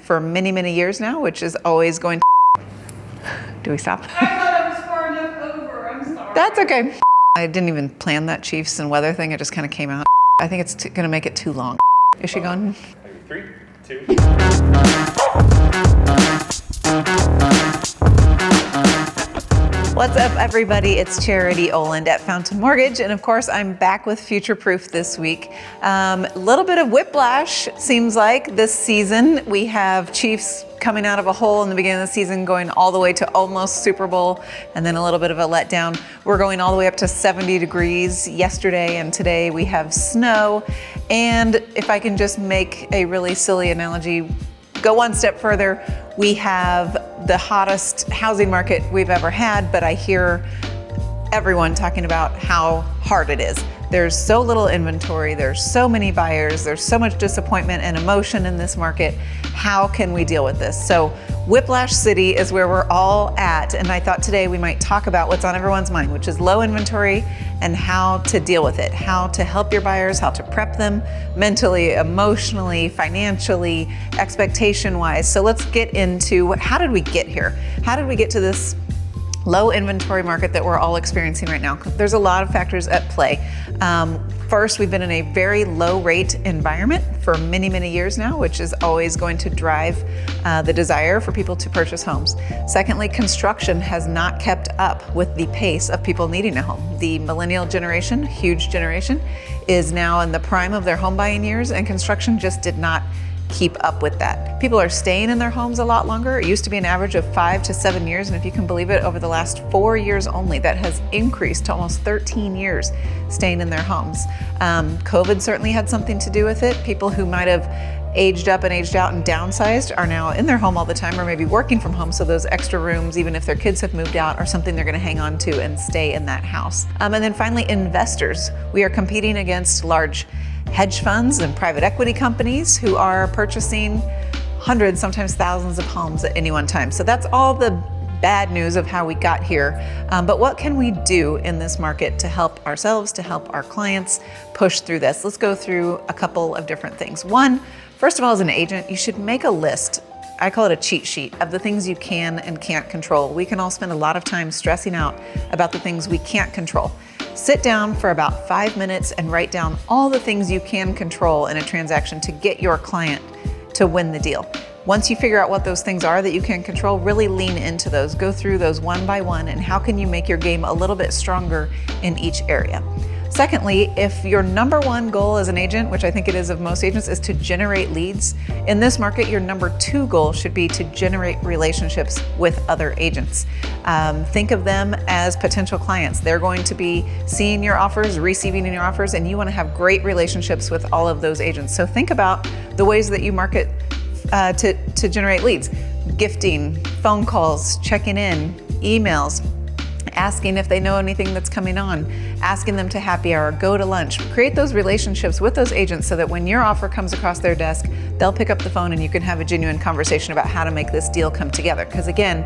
for many, many years now, which is always going to... Do we stop? I thought I was far enough over. I'm sorry. That's okay. I didn't even plan that Chiefs and weather thing. It just kind of came out. I think it's going to make it too long. Is she gone? 3, 2. What's up, everybody? It's Charity Oland at Fountain Mortgage, and of course, I'm back with Future Proof this week. A little bit of whiplash, seems like, this season. We have Chiefs coming out of a hole in the beginning of the season, going all the way to almost Super Bowl, and then a little bit of a letdown. We're going all the way up to 70 degrees yesterday, and today we have snow. And if I can just make a really silly analogy, go one step further, we have the hottest housing market we've ever had, but I hear everyone talking about how hard it is. There's so little inventory, there's so many buyers, there's so much disappointment and emotion in this market. How can we deal with this? So Whiplash City is where we're all at, and I thought today we might talk about what's on everyone's mind, which is low inventory and how to deal with it, how to help your buyers, how to prep them mentally, emotionally, financially, expectation-wise. So let's get into how did we get here? How did we get to this low inventory market that we're all experiencing right now? There's a lot of factors at play. First, we've been in a very low rate environment for many, many years now, which is always going to drive the desire for people to purchase homes. Secondly, construction has not kept up with the pace of people needing a home. The millennial generation, huge generation, is now in the prime of their home buying years, and construction just did not keep up with that. People are staying in their homes a lot longer. It used to be an average of 5 to 7 years, and if you can believe it, over the last 4 years only, that has increased to almost 13 years staying in their homes. COVID certainly had something to do with it. People who might have aged up and aged out and downsized are now in their home all the time, or maybe working from home, so those extra rooms, even if their kids have moved out, are something they're going to hang on to and stay in that house. And then finally, investors. We are competing against large hedge funds and private equity companies who are purchasing hundreds, sometimes thousands of homes at any one time. So that's all the bad news of how we got here. But what can we do in this market to help ourselves, to help our clients push through this? Let's go through a couple of different things. One, first of all, as an agent, you should make a list. I call it a cheat sheet of the things you can and can't control. We can all spend a lot of time stressing out about the things we can't control. Sit down for about 5 minutes and write down all the things you can control in a transaction to get your client to win the deal. Once you figure out what those things are that you can control, really lean into those. Go through those one by one, and how can you make your game a little bit stronger in each area. Secondly, if your number one goal as an agent, which I think it is of most agents, is to generate leads, in this market, your number 2 goal should be to generate relationships with other agents. Think of them as potential clients. They're going to be seeing your offers, receiving your offers, and you want to have great relationships with all of those agents. So think about the ways that you market to generate leads. Gifting, phone calls, checking in, emails, asking if they know anything that's coming on, asking them to happy hour, go to lunch. Create those relationships with those agents so that when your offer comes across their desk, they'll pick up the phone and you can have a genuine conversation about how to make this deal come together. Because again,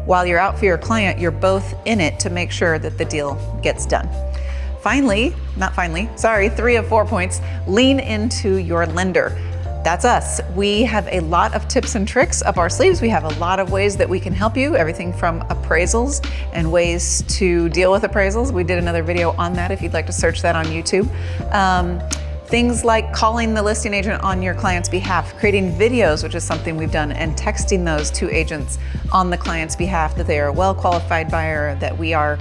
while you're out for your client, you're both in it to make sure that the deal gets done. Finally, 3 of 4 points, lean into your lender. That's us. We have a lot of tips and tricks up our sleeves. We have a lot of ways that we can help you, everything from appraisals and ways to deal with appraisals. We did another video on that if you'd like to search that on YouTube. Things like calling the listing agent on your client's behalf, creating videos, which is something we've done, and texting those to agents on the client's behalf that they are a well-qualified buyer, that we are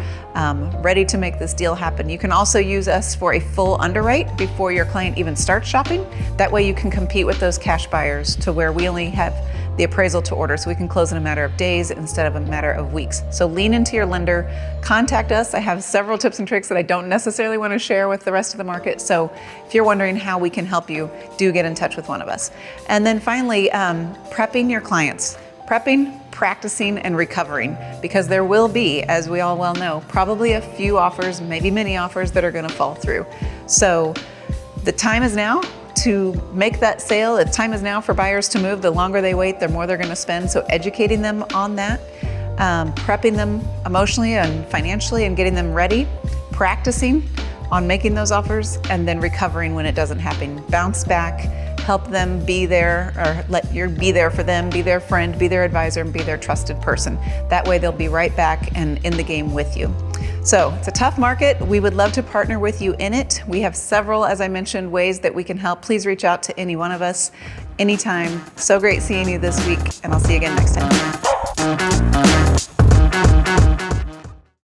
ready to make this deal happen. You can also use us for a full underwrite before your client even starts shopping. That way you can compete with those cash buyers to where we only have the appraisal to order, so we can close in a matter of days instead of a matter of weeks. So lean into your lender, contact us. I have several tips and tricks that I don't necessarily want to share with the rest of the market. So if you're wondering how we can help you, do get in touch with one of us. And then finally, prepping your clients. Prepping, practicing, and recovering, because there will be, as we all well know, probably a few offers, maybe many offers that are going to fall through. So the time is now to make that sale. The time is now for buyers to move. The longer they wait, the more they're going to spend. So educating them on that, prepping them emotionally and financially and getting them ready, practicing on making those offers, and then recovering when it doesn't happen. Bounce back, help them be there, or let you be there for them, be their friend, be their advisor, and be their trusted person. That way they'll be right back and in the game with you. So it's a tough market. We would love to partner with you in it. We have several, as I mentioned, ways that we can help. Please reach out to any one of us anytime. So great seeing you this week, and I'll see you again next time.